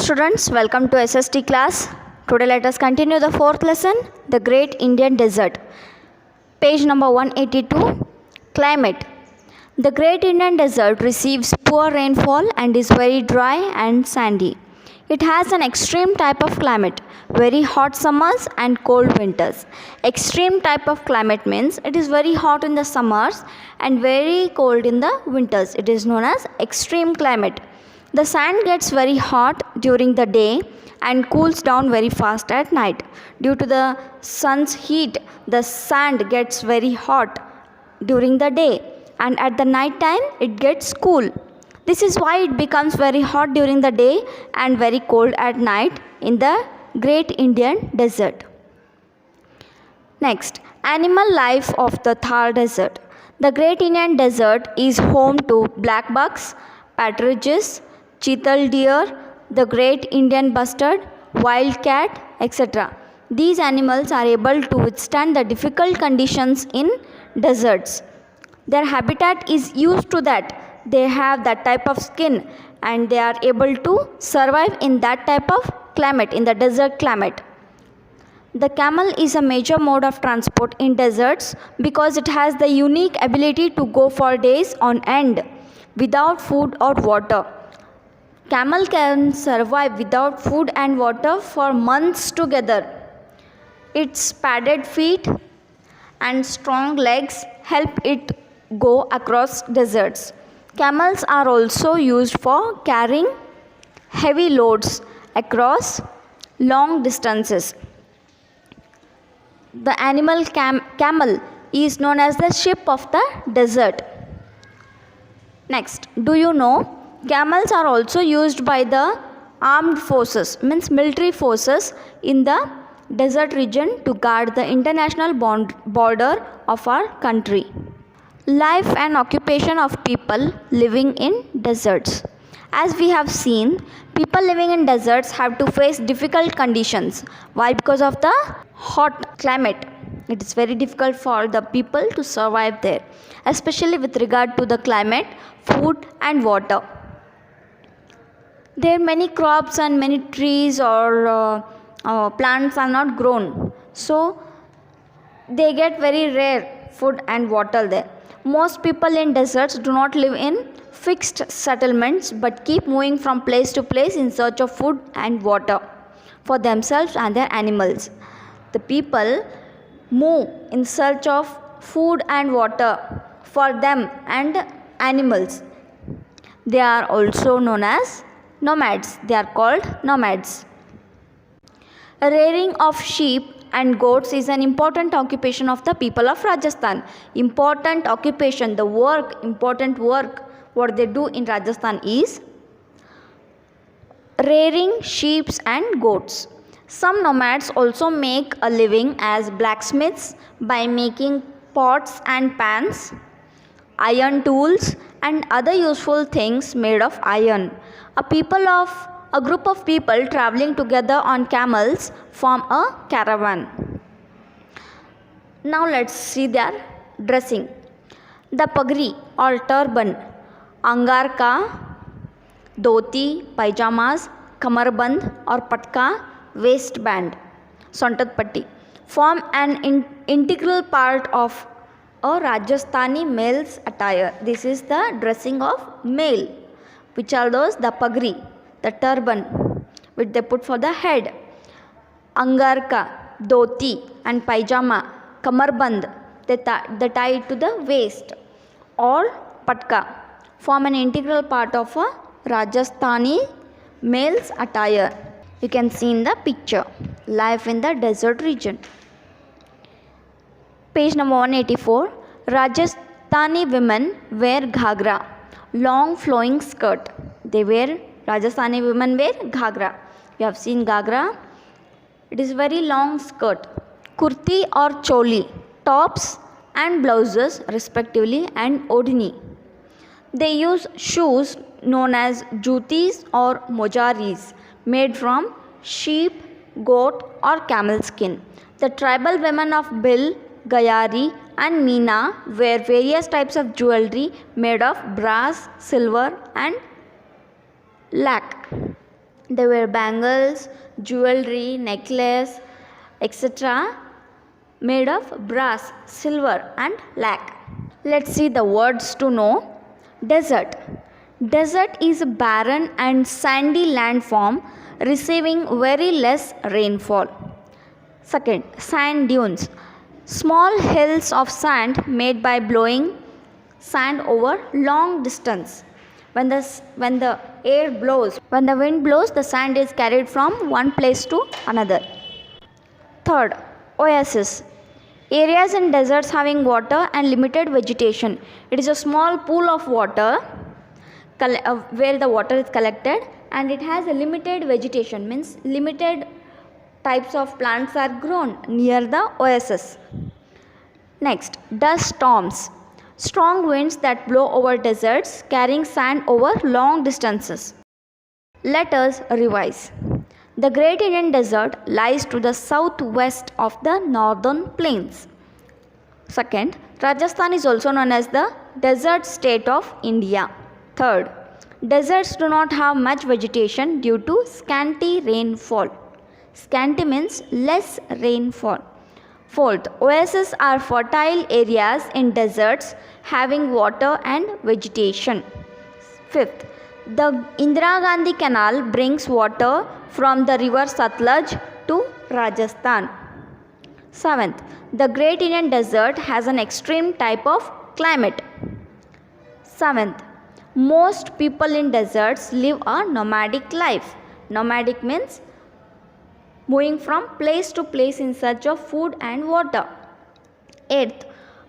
students, welcome to SST class. Today let us continue the fourth lesson, the Great Indian Desert. Page number 182, Climate. The Great Indian Desert receives poor rainfall and is very dry and sandy. It has an extreme type of climate, very hot summers and cold winters. Extreme type of climate means it is very hot in the summers and very cold in the winters. It is known as extreme climate. The sand gets very hot during the day and cools down very fast at night. Due to the sun's heat, the sand gets very hot during the day and at the night time it gets cool. This is why it becomes very hot during the day and very cold at night in the Great Indian Desert. Next, animal life of the Thar Desert. The Great Indian Desert is home to black bucks, partridges, cheetal deer, the great Indian bustard, wild cat, etc. These animals are able to withstand the difficult conditions in deserts. Their habitat is used to that. They have that type of skin and they are able to survive in that type of climate, in the desert climate. The camel is a major mode of transport in deserts because it has the unique ability to go for days on end without food or water. Camel can survive without food and water for months together. Its padded feet and strong legs help it go across deserts. Camels are also used for carrying heavy loads across long distances. The animal camel is known as the ship of the desert. Next, do you know camels are also used by the armed forces, means military forces in the desert region to guard the international border of our country. Life and occupation of people living in deserts. As we have seen, people living in deserts have to face difficult conditions. Why? Because of the hot climate. It is very difficult for the people to survive there, especially with regard to the climate, food and water. There many crops and many trees or plants are not grown, so they get very rare food and water there. Most people in deserts do not live in fixed settlements but keep moving from place to place in search of food and water for themselves and their animals. The people move in search of food and water for them and animals. They are also known as nomads. They are called nomads. Rearing of sheep and goats is an important occupation of the people of Rajasthan. Important occupation, the work, important work, what they do in Rajasthan is rearing sheep and goats. Some nomads also make a living as blacksmiths by making pots and pans, iron tools and other useful things made of iron. A group of people traveling together on camels form a caravan. Now let's see their dressing. The pagri or turban, angarka, dhoti, pajamas, kamarband or patka, waistband, sontat patti form an integral part of a Rajasthani male's attire. This is the dressing of male. Which are those? The pagri, the turban which they put for the head, angarka, dhoti and pajama, kamarband, they tie it to the waist, or patka form an integral part of a Rajasthani male's attire. You can see in the picture, life in the desert region. Page number 184, Rajasthani women wear ghagra, long flowing skirt. Rajasthani women wear ghagra. You have seen ghagra. It is very long skirt. Kurti or choli, tops and blouses respectively, and odhni. They use shoes known as jutis or mojaris made from sheep, goat or camel skin. The tribal women of Bhil, Gayari and Meena wear various types of jewelry made of brass, silver and lac. They wear bangles, jewelry, necklace, etc. made of brass, silver and lac. Let's see the words to know. Desert. Desert is a barren and sandy landform receiving very less rainfall. Second, sand dunes. Small hills of sand made by blowing sand over long distance. When the wind blows, the sand is carried from one place to another. Third, oasis. Areas in deserts having water and limited vegetation. It is a small pool of water where the water is collected, and it has a limited vegetation, means limited types of plants are grown near the oasis. Next, dust storms. Strong winds that blow over deserts carrying sand over long distances. Let us revise. The Great Indian Desert lies to the southwest of the northern plains. Second, Rajasthan is also known as the desert state of India. Third, deserts do not have much vegetation due to scanty rainfall. Scanty means less rainfall. Fourth, oases are fertile areas in deserts having water and vegetation. Fifth, the Indira Gandhi Canal brings water from the river Satluj to Rajasthan. Seventh, the Great Indian Desert has an extreme type of climate. Seventh, most people in deserts live a nomadic life. Nomadic means moving from place to place in search of food and water. Eighth,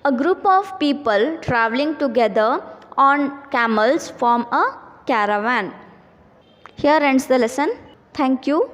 a group of people traveling together on camels form a caravan. Here ends the lesson. Thank you.